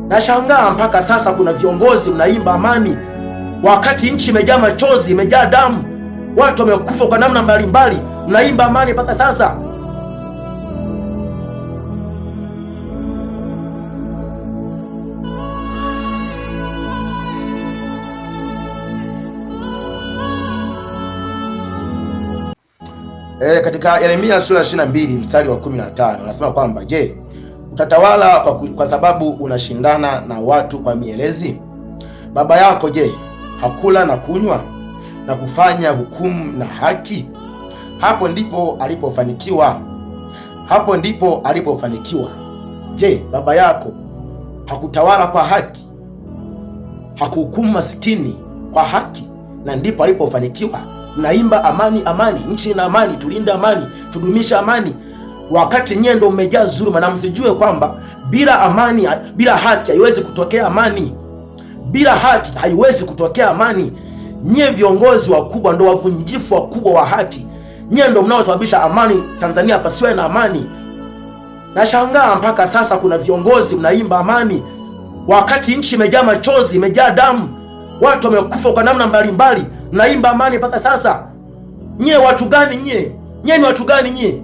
Nashangaa mpaka sasa kuna viongozi mnaimba amani, wakati nchi imejaa machozi, imejaa damu, watu wamekufa kwa namna mbalimbali, mnaimba amani mpaka sasa. Katika Yeremia sura 22 mstari wa 15 anasema kwamba, je, utatawala kwa sababu unashindana na watu kwa mielezi? Baba yako je, hakula na kunywa na kufanya hukumu na haki? Hapo ndipo alipofanikiwa. Hapo ndipo alipofanikiwa. Je, baba yako hakutawala kwa haki? Hakuhukumu masikini kwa haki? Na ndipo alipofanikiwa. Mnaimba amani, amani, nchi ina amani, tulinde amani, tudumisha amani, wakati nyie ndio mmejaa dhuluma. Na msijue kwamba bila amani, bila haki haiwezi kutokea amani. Bila haki haiwezi kutokea amani. Nyie viongozi wakubwa ndio wavunjifu wakubwa wa haki. Nyie ndio mnaosababisha amani Tanzania pasiwe na amani. Nashangaa mpaka sasa kuna viongozi mnaimba amani, wakati nchi imejaa machozi, imejaa damu, watu wamekufa kwa namna mbalimbali, mnaimba amani mpaka sasa. Nyie watu gani nyie? Nyie ni watu gani nyie?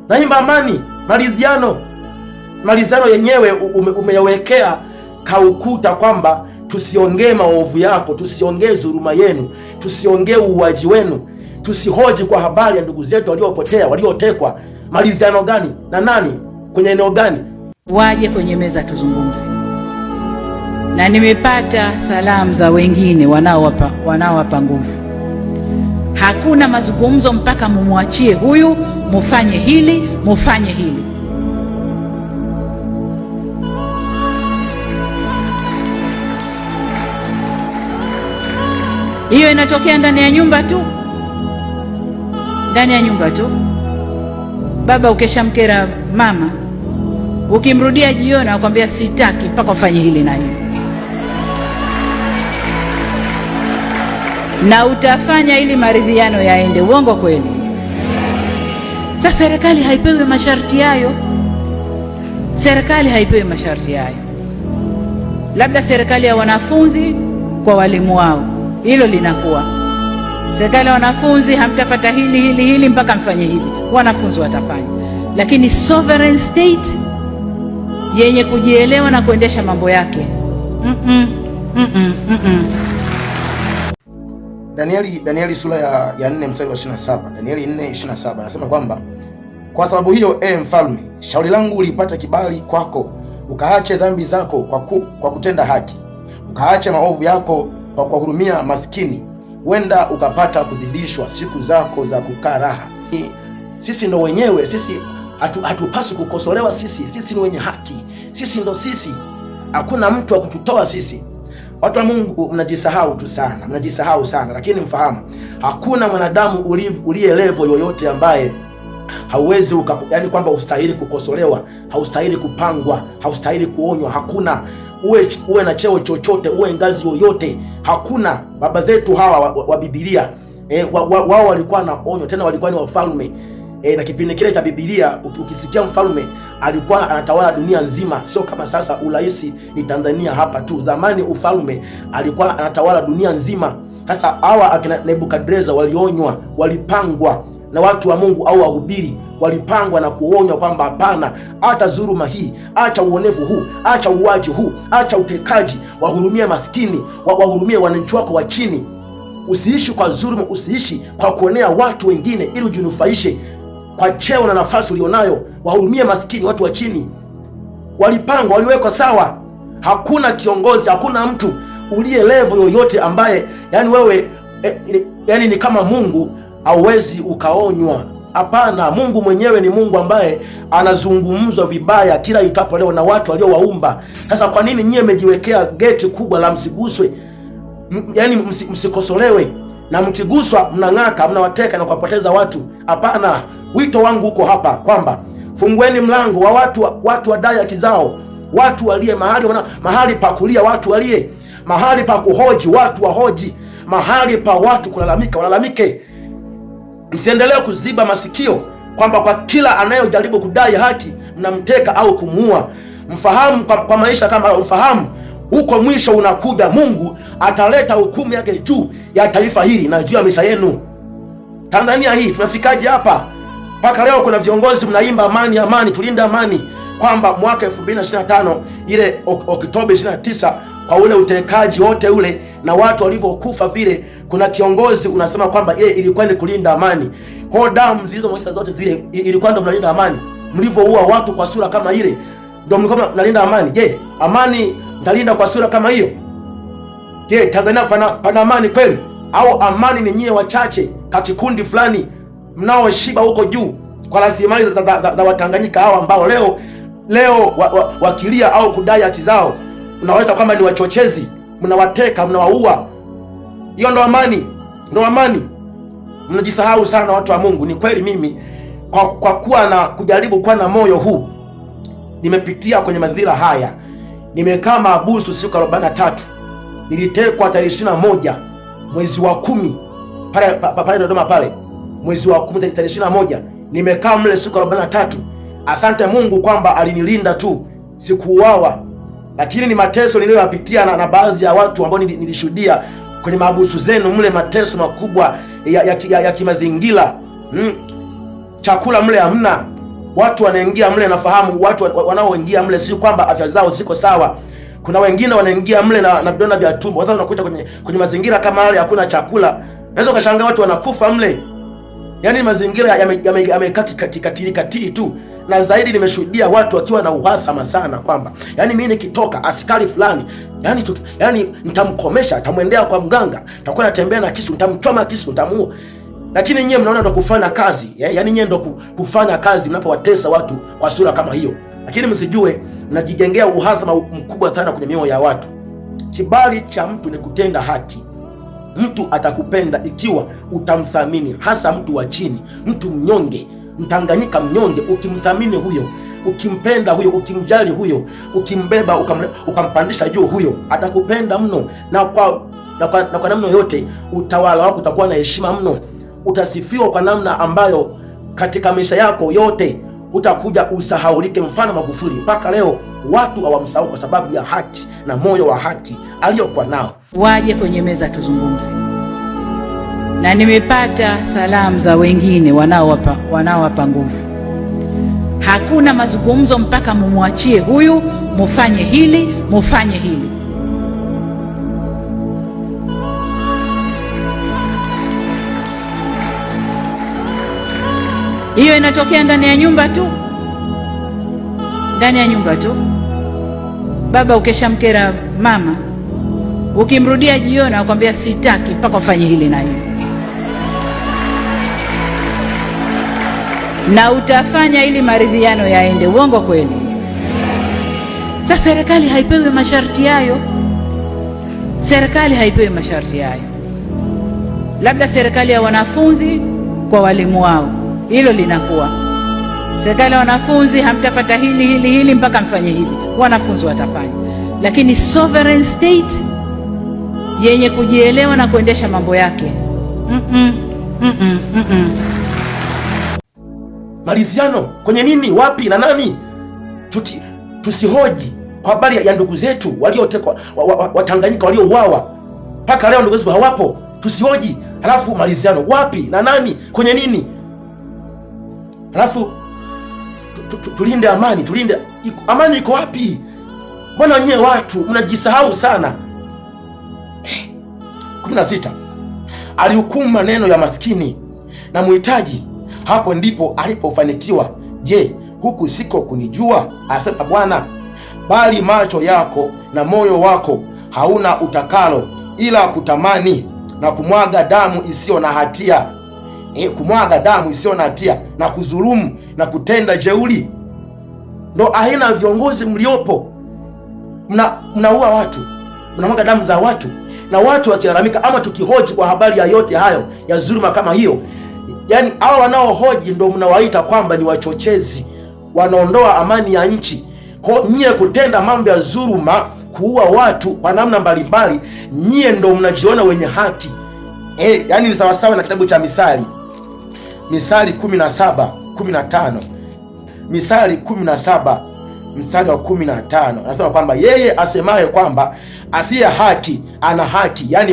Naimba amani, maliziano. Maliziano yenyewe umeyawekea kaukuta kwamba tusiongee maovu yako, tusiongee dhuluma yenu, tusiongee uuaji wenu, tusihoji kwa habari ya ndugu zetu waliopotea, waliotekwa. Maliziano gani na nani? Kwenye eneo gani? Waje kwenye meza tuzungumze. Na nimepata salamu za wengine wanaowapa nguvu. Hakuna mazungumzo mpaka mumwachie huyu, mufanye hili, mufanye hili. Hiyo inatokea ndani ya nyumba tu. Ndani ya nyumba tu. Baba ukeshamkera mama, ukimrudia jioni akwambia sitaki mpaka ufanye hili na hili. Na utafanya ili maridhiano yaende. Uongo kweli? Sasa serikali haipewi masharti hayo. Serikali haipewi masharti hayo. Labda serikali ya wanafunzi kwa walimu wao, hilo linakuwa. Serikali ya wanafunzi, hamtapata hili mpaka mfanye hivi. Wanafunzi watafanya. Lakini sovereign state yenye kujielewa na kuendesha mambo yake, Danieli sura ya 4 mstari wa 27. Danieli 4:27 anasema kwamba, kwa sababu hiyo mfalme, shauri langu ulipata kibali kwako, ukaache dhambi zako kwa kutenda haki, ukaache maovu yako kwa kuhurumia maskini, wenda ukapata kuzidishwa siku zako za kukaa raha. Sisi ndo wenyewe, sisi hatupaswi kukosolewa. Sisi ni wenye haki, sisi ndo sisi, hakuna mtu wa kututoa sisi. Watu wa Mungu mnajisahau sana, lakini mfahamu hakuna mwanadamu uliye level yoyote ambaye hauwezi yani kwamba ustahili kukosolewa, haustahili kupangwa, haustahili kuonywa. Hakuna, uwe na cheo chochote, uwe ngazi yoyote, hakuna. Baba zetu hawa wa Biblia wao walikuwa na onyo, tena walikuwa ni wafalme. Na kipindi kile cha Biblia ukisikia mfalme alikuwa anatawala dunia nzima, sio kama sasa urais ni Tanzania hapa tu. Zamani ufalme alikuwa anatawala dunia nzima. Sasa hawa akina Nebukadreza walionywa, walipangwa na watu wa Mungu au wahubiri, walipangwa na kuonywa kwamba hapana, acha dhuluma hii, acha uonevu huu, acha uwaji huu, acha utekaji, wahurumie maskini, wahurumie wananchi wako wa chini. Usiishi kwa dhuluma, usiishi kwa kuonea watu wengine ili ujinufaishe kwa cheo na nafasi ulionayo. Wahurumie maskini, watu wa chini. Walipangwa, waliwekwa sawa. Hakuna kiongozi, hakuna mtu uliye level yoyote ambaye yani wewe yani ni kama Mungu hauwezi ukaonywa. Hapana, Mungu mwenyewe ni Mungu ambaye anazungumzwa vibaya kila itapo leo na watu waliowaumba. Sasa kwa nini nyie mmejiwekea geti kubwa la msiguswe? Yani msikosolewe, na mkiguswa mnang'aka, mnawateka na kuwapoteza watu. Hapana, wito wangu uko hapa kwamba fungueni mlango wa watu wadai haki zao, watu walie mahali pa kulia, watu walie mahali pa kuhoji, watu wahoji mahali pa watu kulalamika, walalamike. Msiendelee kuziba masikio kwamba kwa kila anayejaribu kudai haki mnamteka au kumuua. Mfahamu kwa maisha kama mfahamu, huko mwisho unakuja, Mungu ataleta hukumu yake juu ya taifa hili na juu ya maisha yenu. Tanzania hii tunafikaje hapa? Mpaka leo kuna viongozi mnaimba amani, amani, tulinde amani, kwamba mwaka 2025 ile Oktoba 29 kwa ule utekaji wote ule na watu walivyokufa vile, kuna kiongozi unasema kwamba yeye ilikuwa ni kulinda amani. Kwa damu zilizomwagika zote zile ilikuwa ndio mnalinda amani. Mlivyoua watu kwa sura kama ile ndio mlikuwa mnalinda amani. Je, amani mtalinda kwa sura kama hiyo? Je, Tanzania pana amani kweli? Au amani ni nyie wachache kakikundi fulani mnaoshiba huko juu kwa rasilimali za Watanganyika hao ambao leo wakilia au kudai haki zao mnawaita kwamba ni wachochezi, mnawateka, mnawaua? Hiyo ndo amani? Ndo amani? Mnajisahau sana watu wa Mungu. Ni kweli mimi kwa kuwa na kujaribu kuwa na moyo huu nimepitia kwenye madhila haya. Nimekaa mahabusu siku 43. Nilitekwa tarehe 21 mwezi wa 10 pale Dodoma pale, mwezi wa 10 tarehe 21. Nimekaa mle siku 43. Asante Mungu kwamba alinilinda tu, sikuuawa. Lakini ni mateso niliyoyapitia na baadhi ya watu ambao nilishuhudia kwenye mahabusu zenu mle, mateso makubwa ya kimazingira. Chakula mle hamna. Watu wanaingia mle, nafahamu watu wanaoingia mle si kwamba afya zao ziko sawa. Kuna wengine wanaingia mle na vidonda vya tumbo. Sasa unakuta kwenye mazingira kama yale hakuna chakula. Unaweza ukashangaa watu wanakufa mle. Yaani mazingira yamekaa kikatili tu. Na zaidi nimeshuhudia watu wakiwa na uhasama sana kwamba yaani mimi nikitoka askari fulani yaani nitamkomesha, nitamwendea kwa mganga, nitakuwa natembea na kisu, nitamchoma kisu, nitamuua. Lakini nyie mnaona ndo kufanya kazi, yaani nyie ndo kufanya kazi mnapowatesa watu kwa sura kama hiyo. Lakini msijue mnajijengea uhasama mkubwa sana kwenye mioyo ya watu. Kibali cha mtu ni kutenda haki. Mtu atakupenda ikiwa utamthamini, hasa mtu wa chini, mtu mnyonge, Mtanganyika mnyonge. Ukimthamini huyo, ukimpenda huyo, ukimjali huyo, ukimbeba ukampandisha juu, huyo atakupenda mno, na kwa namna yote utawala wako utakuwa na heshima mno. Utasifiwa kwa namna ambayo katika maisha yako yote utakuja usahaulike. Mfano Magufuli, mpaka leo watu hawamsahau kwa sababu ya haki na moyo wa haki aliyokuwa nao. Waje kwenye meza tuzungumze, na nimepata salamu za wengine wanaowapa nguvu. Hakuna mazungumzo mpaka mumwachie huyu, mufanye hili, mufanye hili. Hiyo inatokea ndani ya nyumba tu, ndani ya nyumba tu. Baba ukeshamkera mama, ukimrudia jioni akwambia sitaki mpaka ufanye hili na hili, na utafanya ili maridhiano yaende. Uongo kweli? Sasa serikali haipewi masharti hayo. Serikali haipewi masharti hayo. Labda serikali ya wanafunzi kwa walimu wao, hilo linakuwa serikali ya wanafunzi, hamtapata hili mpaka mfanye hivi, wanafunzi watafanya. Lakini sovereign state yenye kujielewa na kuendesha mambo yake, Maliziano kwenye nini, wapi na nani? Tusihoji kwa habari ya ndugu zetu waliotekwa, Watanganyika waliouawa. Mpaka leo ndugu zetu hawapo. Tusihoji. Halafu maliziano wapi na nani, kwenye nini? Halafu tulinde amani, tulinde amani. Iko wapi? Mbona wenyewe watu mnajisahau sana? 16 alihukumu maneno ya maskini na muhitaji, hapo ndipo alipofanikiwa. Je, huku siko kunijua, asema Bwana? Bali macho yako na moyo wako hauna utakalo ila kutamani na kumwaga damu isiyo na hatia. Kumwaga damu isiyo na hatia na kudhulumu na kutenda jeuri. Ndo aina ya viongozi mliopo. Mnaua watu, mnamwaga damu za watu, na watu wakilalamika ama tukihoji kwa habari ya yote hayo ya dhuluma kama hiyo, yani hao wanaohoji ndo mnawaita kwamba ni wachochezi, wanaondoa amani ya nchi. Kwa nyie kutenda mambo ya dhuluma, kuua watu kwa namna mbalimbali, nyie ndo mnajiona wenye haki. Yani ni sawasawa na kitabu cha Misali 17:15. Misali 17 mstari wa 15 anasema kwamba yeye asemaye kwamba asiye haki ana haki, yani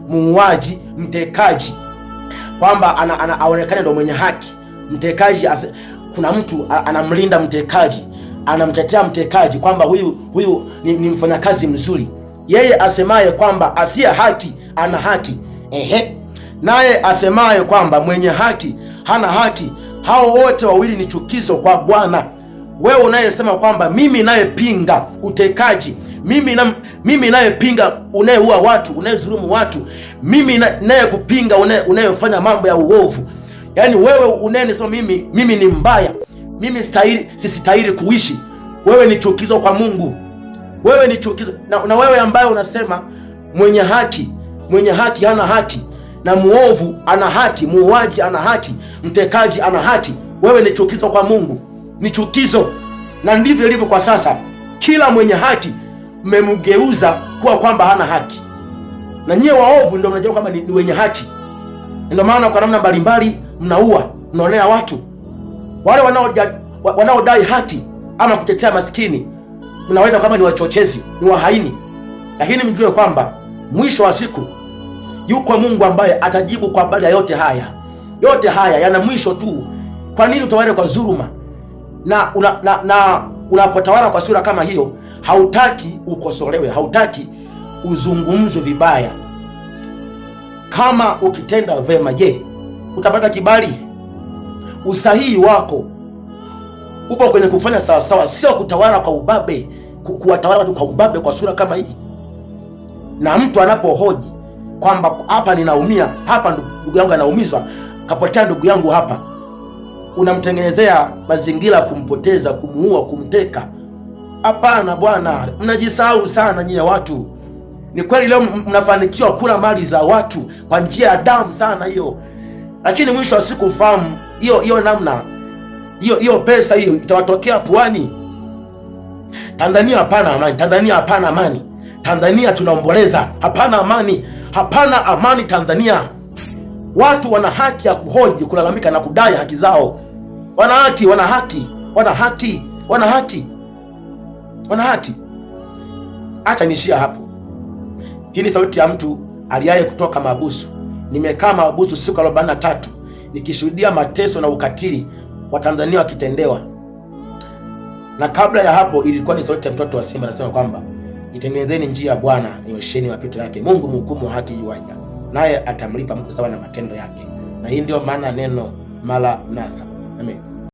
muuaji, mtekaji, kwamba aonekane ndo mwenye haki. Mtekaji, kuna mtu anamlinda mtekaji, anamtetea mtekaji kwamba huyu ni mfanyakazi mzuri. Yeye asemaye kwamba asiye haki ana haki, naye asemaye kwamba mwenye haki hana haki, hao wote wawili ni chukizo kwa Bwana. Wewe unayesema kwamba mimi nayepinga utekaji, mimi nayepinga unayeua watu, unayezulumu watu, mimi nayekupinga unayefanya mambo ya uovu, yaani wewe unayenisema mimi ni mbaya, mimi sistahili kuishi, wewe ni chukizo kwa Mungu. Wewe ni chukizo. Na wewe ambaye unasema mwenye haki hana haki, na muovu ana haki, muuaji ana haki, mtekaji ana haki, wewe ni chukizo kwa Mungu. Ni chukizo. Na ndivyo ilivyo kwa sasa. Kila mwenye haki mmemgeuza kuwa kwamba hana haki, na nyie waovu ndio mnajua kwamba ni wenye haki. Ndio maana kwa namna mbalimbali mnaua, mnaonea watu. Wale wanaodai haki ama kutetea maskini mnaweza kama ni wachochezi, ni wahaini. Lakini mjue kwamba mwisho wa siku yuko Mungu ambaye atajibu kwa habari ya yote haya. Yote haya yana mwisho tu. Kwa nini utawale kwa dhuluma? Na unapotawala kwa sura kama hiyo, hautaki ukosolewe, hautaki uzungumzwe vibaya. Kama ukitenda vema, je, utapata kibali? Usahihi wako upo kwenye kufanya sawa sawa, sio kutawala kwa ubabe, kuwatawala watu kwa ubabe kwa sura kama hii. Na mtu anapohoji kwamba hapa ninaumia, hapa ndugu yangu anaumizwa, kapotea ndugu yangu hapa, unamtengenezea mazingira kumpoteza, kumuua, kumteka. Hapana bwana, mnajisahau sana nyie watu. Ni kweli leo mnafanikiwa kula mali za watu kwa njia ya damu sana hiyo, lakini mwisho wa siku fahamu hiyo namna hiyo pesa hiyo itawatokea puani. Tanzania hapana amani, Tanzania hapana amani, Tanzania tunaomboleza, hapana amani, hapana amani Tanzania. Watu wana haki ya kuhoji, kulalamika na kudai haki zao. Wana haki, wana haki, wana haki, wana haki, wana haki. Acha nishia hapo. Hii ni sauti ya mtu aliaye kutoka mahabusu. Nimekaa mahabusu siku 43 nikishuhudia mateso na ukatili wa Tanzania wakitendewa. Na kabla ya hapo ilikuwa ni sauti ya mtoto wa simba anasema kwamba itengenezeni njia ya Bwana, nyosheni mapito yake. Mungu mhukumu wa haki yuaja, naye atamlipa mtu sawa na matendo yake. Na hii ndio maana neno Maranatha. Amen.